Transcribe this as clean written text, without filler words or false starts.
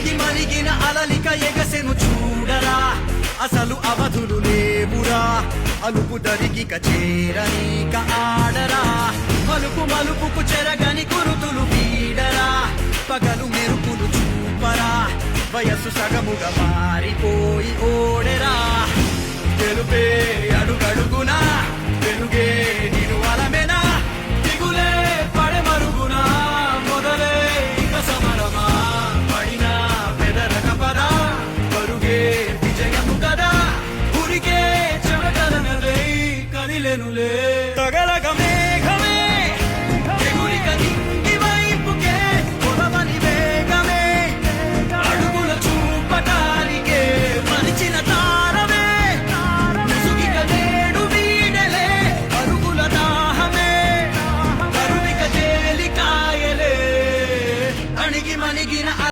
మరిగి మరిగిన అలలిక ఎగసెను చూడరా అసలు అవధులు లేవురా అలుపు దరిగిక చేరనీక ఆడరా మలుపు మలుపుకు చెరగని కురుతులు వీడరా పగలు మెరుపులు చూపరా వయస్సు సగముగా మారిపోయి ఓడెరా గెలుపే